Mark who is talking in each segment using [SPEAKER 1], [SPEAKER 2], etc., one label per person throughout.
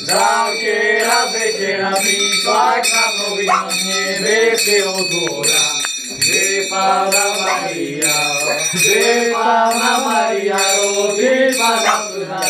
[SPEAKER 1] Zawsze raz wieczera przyszła na nowina z niebieskiego dwora. Gdy Pana Maria, rodzi Pana Syna,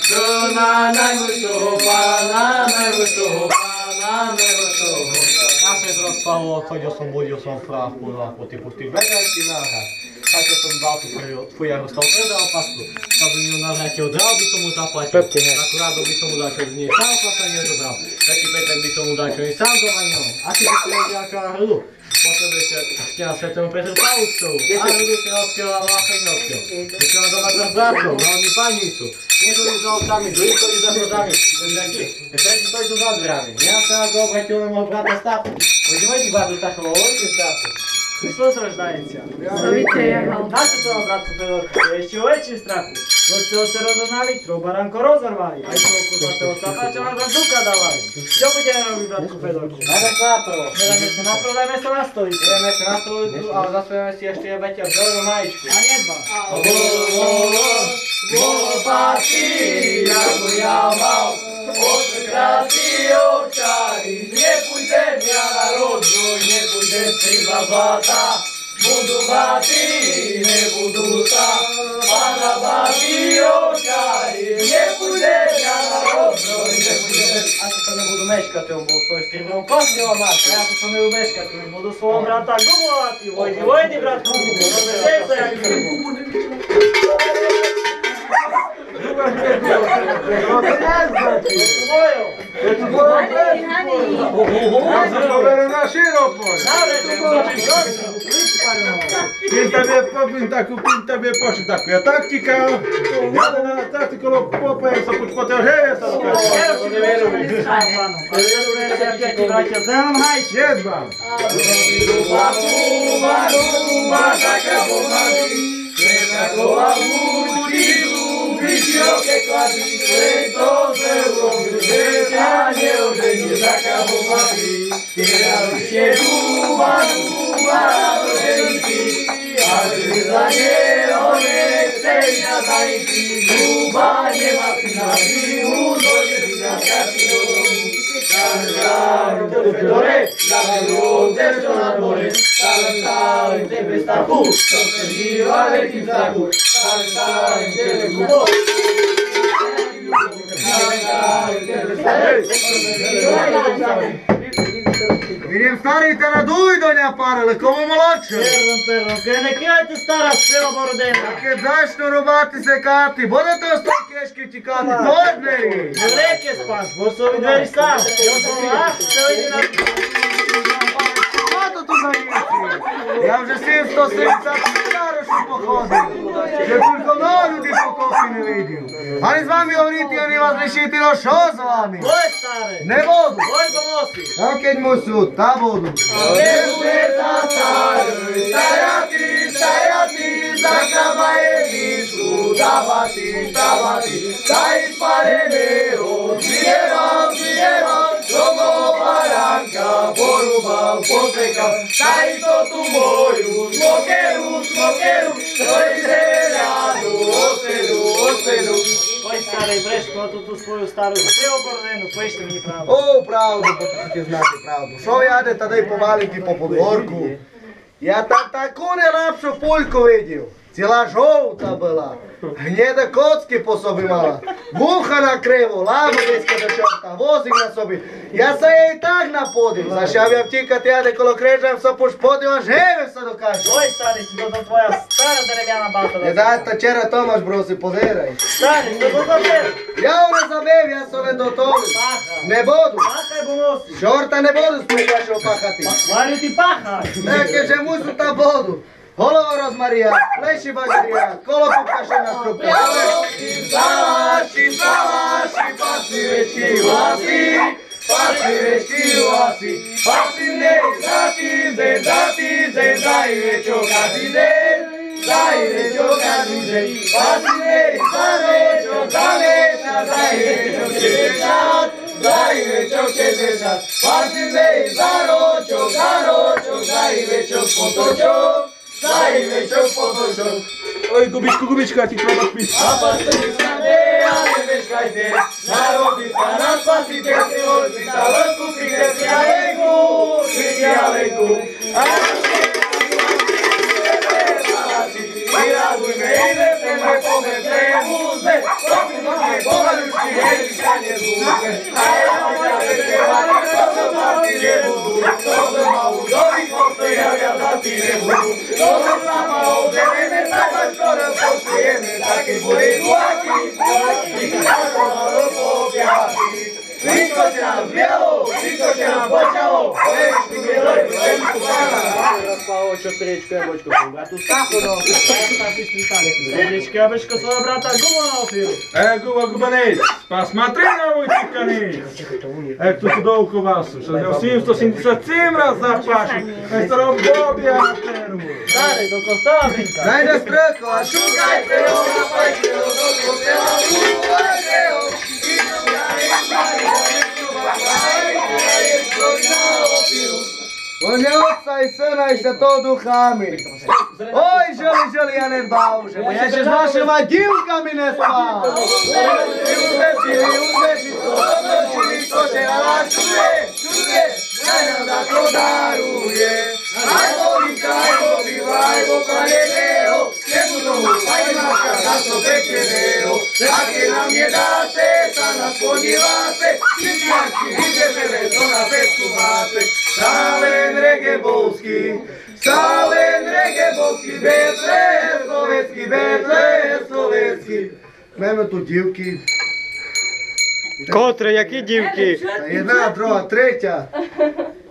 [SPEAKER 1] Syna najwyższego, Pana najwyższego. Napred rozpalo, chodio som, budil som práv po typu tých veganských náhrad. Tak som dal tu Jarosłav predal pasku. Tak by mi ju navrátil, dal by som mu zaplatil. Akurát by som mu dal čo z nej sám plata nezobral. Taký Petek by som mu dal čo z sám doma nemal. Aký by si vedel aká hrdu? Potrebujete stina Svetému Petru Pavúctovu. A hrdu Kráľovského a Vlácheňovského. Ešte mám doma troch bratov, hlavní panícu. Niektorí za ovcami, druhí stojí za hrozami. Tretí stojí tu za dverami. Ja sa na to obratil na môjho brata Stafu. Ojdi bratu Stafu, ojdi Stafu. Hristos rождається. Нащо того, братку Федорку? Є ще очі страху. Ось цього це розогнали, трохи баранко розорвали. А й цього кузатого сапача вам дука давали. Що будемо робити, братку Федорку? Надо слапро. Дай место на столиці. Дай место на столиці, а за своє место ще є батя взору маєчку. А не два. Chłopaki, jako ja mam oczy krasy oczami. Nie pójdę ja na rodzu, nie pójdę chyba bata. Budu bati, nie budu sam, Pana bati oczami. Nie pójdę ja na rodzu, nie pójdę. A to не буду мешкати, бо хтось стрімнув косміла мати. Я тут не буду мешкати, буду свого брата губувати. Войди, братку, розвезеться, як губу.
[SPEAKER 2] Pintabie poszedł taka taktyka. Jadę na taktykę popę, co po tej rzewie są. Nie dbam.
[SPEAKER 1] Cristiano que quase entonces se año de ni saca bomba que era cheru manu de ti azizane one seja daiti ubane mafina uno de la casino Dore, la veloce sonatore, salta in tempesta justo, se viva de Tizaku, salta in tempesta
[SPEAKER 2] Vidim stari te raduj do nja parale, komu молодше.
[SPEAKER 1] Perron, che ne chiedi stare a selo bordena?
[SPEAKER 2] Che zašto robati se kati, bude to sto keški ti kati, tožneri.
[SPEAKER 1] Reke spas, bosovi dveri sam, se vidi na...
[SPEAKER 2] Što tu za riječi? Ja вже 770 starošu pohodim, že toliko ljudi po kofi ne vidim. Ani z vami govoriti, oni vas rešiti, no šo z vami?
[SPEAKER 1] Koje stare?
[SPEAKER 2] Ne budu.
[SPEAKER 1] Koje go nosi?
[SPEAKER 2] A keď musu, ta budu.
[SPEAKER 1] Ne bude ta stajati, zakrabaje višku, davati, daj sparene, odvijevam, dogo baranka, porubam, posekam, daj to tu moju, smokeru, to ide radu, ostelu. Oj stare breško, tu svoju staru selo bordenu, pošte meni pravdu.
[SPEAKER 2] O, pravdu, potrebujete znati pravdu. Šo jade tada i povaliti po podvorku? Ja tam taku nelapšu puljku vidio. Cijela žovta bila. Gnjede kocki po sobi mala. Muha na krevu, labodeska do čorta, vozim na sobi. Ja sam je i tak napodil. Znaš, ja bi vtikat jade kolo krežam, so puš podila, ževe se dokaže.
[SPEAKER 1] Oj starici, to tvoja stara drevjana bata.
[SPEAKER 2] Ne daj ta čera Tomaš, bro, si pozeraj.
[SPEAKER 1] Starici, to zabev.
[SPEAKER 2] Ja ne zabev, ja sam ven do tobi.
[SPEAKER 1] Paha.
[SPEAKER 2] Ne budu.
[SPEAKER 1] Paha je bo nosi.
[SPEAKER 2] Šorta ne budu sprekaše opahati.
[SPEAKER 1] Varju ti paha.
[SPEAKER 2] Neke že musu ta bodu. Holovo rozmarija, pleši bagerija, kolo pukaše na strupe.
[SPEAKER 1] Salaši, pasi večki vlasi, pasi ne zati, daj večo kazize, pasi ne zaveća, daj večo čezešat, pasi ne zaročo, daj večo potočo. Daj večer potočok,
[SPEAKER 3] Oj, Gubička, ti treba spíš.
[SPEAKER 2] Zapasili snade, ale meškajte, narodí sa na spasiteľ, si vozí sa vrstku, príde si Alenku. Vyradujme, ideme po Betlehemu, sme popínuti, povaľučky, Ježiška nezúzme. A ja večevať, to party nebudú, to ma udových postoj, ja zlatý nebudú. To sa ma obdeveme, tak ma skoro pošlijeme, taký bude duáky, ako malo popiaty. Vyskoče nám z bielou, vyskoče nám počalo, Ježišku bieloj, Ježišku pána.
[SPEAKER 1] Rozpávo, čo striečku, jabočko, bratu Stachu, no. Striečky, jabočko, svojho brata Guba nosil.
[SPEAKER 3] Guba nejď, посмотри на мой чеканей. Tu sú dovku vasu, što je 770 raz zapášu, majstrom dobia na termu.
[SPEAKER 1] Starej, do kostola brinka.
[SPEAKER 2] Najde spreko, a šukajte ho, napajte ho, do kostela, uvajte ho. U ime Otca i Syna i Svetog Duha, amin. Oj, želi, ja ne bauže, bo ja ćeš vašima divkami ne spava. Uzveši, to će na vas čuje, daj nam da to daruje. Ajmo, ajmo, paljeveo, ne budemo pajmačka, da to pečeveo. Take nam je date, sa nas podnivate, sitnjački, vidje žele, to na pesku mate. Stalen Regebovski, Betle Словецький. Маємо тут дівки.
[SPEAKER 1] Котре, які дівки?
[SPEAKER 2] Одна, друга, третя.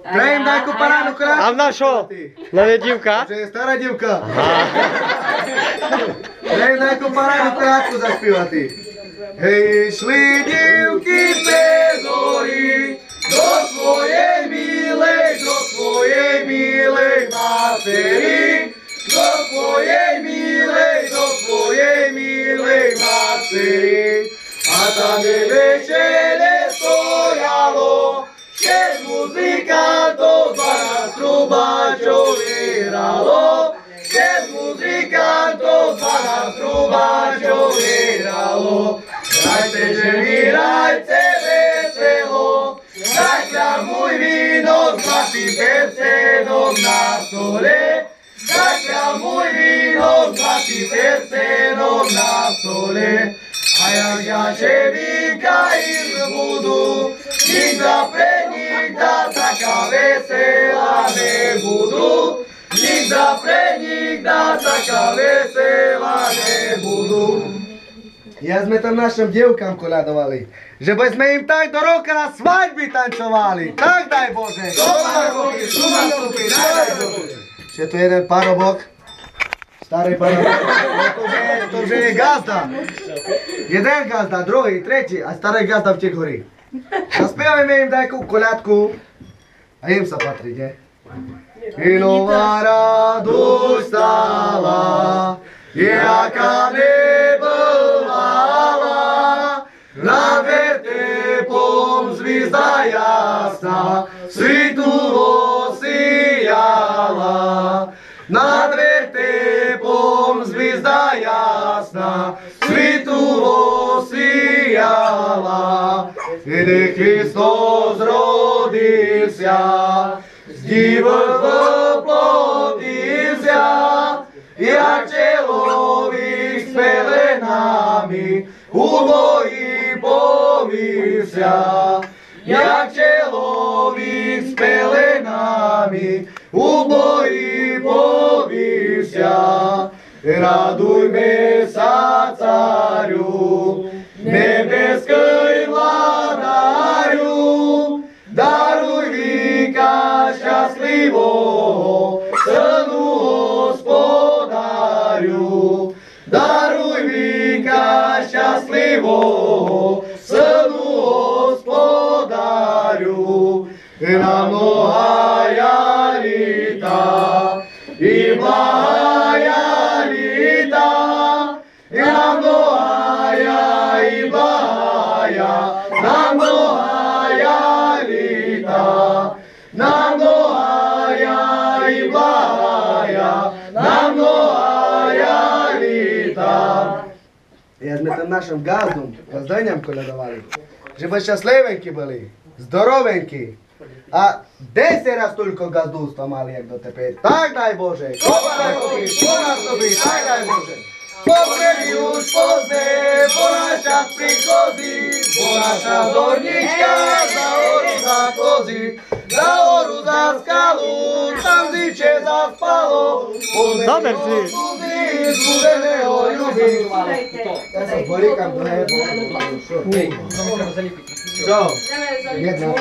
[SPEAKER 2] Треба їм дай купарану краску.
[SPEAKER 1] А вона що? Вона дівка?
[SPEAKER 2] Це стара дівка. Треба їм дай купарану краску заспівати. Гей, йшли дівки без зорі, до своєї милої матері, до своєї милої матері. А там і вечере стояло, ще з музикантом 12 трубачів грало, ще з музикантом 12 трубачів грало. Грайте же ви, грайте весело, дайте мой вино з золотим перстеном на столі. Дайте мой вино з золотим перстеном на столі. А як я чевіка із буду, нігда така весела не буду. Нігда така весела не буду. Я sme tam našim dievkám koľadovali, že by sme im tak do roka na svadby tancovali. Tak daj Bože. Šumastupy, daj Bože. Že tu jeden parobok, starý parobok, to už je gazda. Jeden gazda, druhý, tretí a starý gazda v Čechori. Zaspievajme im takú koľadku a im sa patrí, nie? Inová radosť stála, jaká nebývala, nad vertepom zvizda jasná, svitu osijala. Nad vertepom zvizda jasná, svitu osijala. Gdy Hristos rodился, z divotva plodился, jak človek s pelenami u boji povisia. Jak človek s pelenami u boji povisia. Radujme sa, caru, nebeskej vladaru, daruj víka šťastlivoho, synu Hospodáriu. Daruj víka šťastlivoho, synu Hospodáriu. Na mnohaja lita i blahaja lita, na mnohaja i blahaja, na mnohaja lita, na mnohaja i blahaja, na mnohaja lita. літа. Я ж ми тим нашим газденям колядували, щоб щасливенькі були, здоровенькі. А 10 раз тільки газдуства мали, як дотепер. Так дай Боже, копа тобі, так дай Боже. Pozdrowi już pozny, bo nasza przychodzi, bo nasza zorniczka za oru zachodzi, za oru za skalu, tam życie zaspało.
[SPEAKER 1] Dober ty.
[SPEAKER 2] Zbudenego lubi. Ja sam borykam do niebo. Co? Jedna.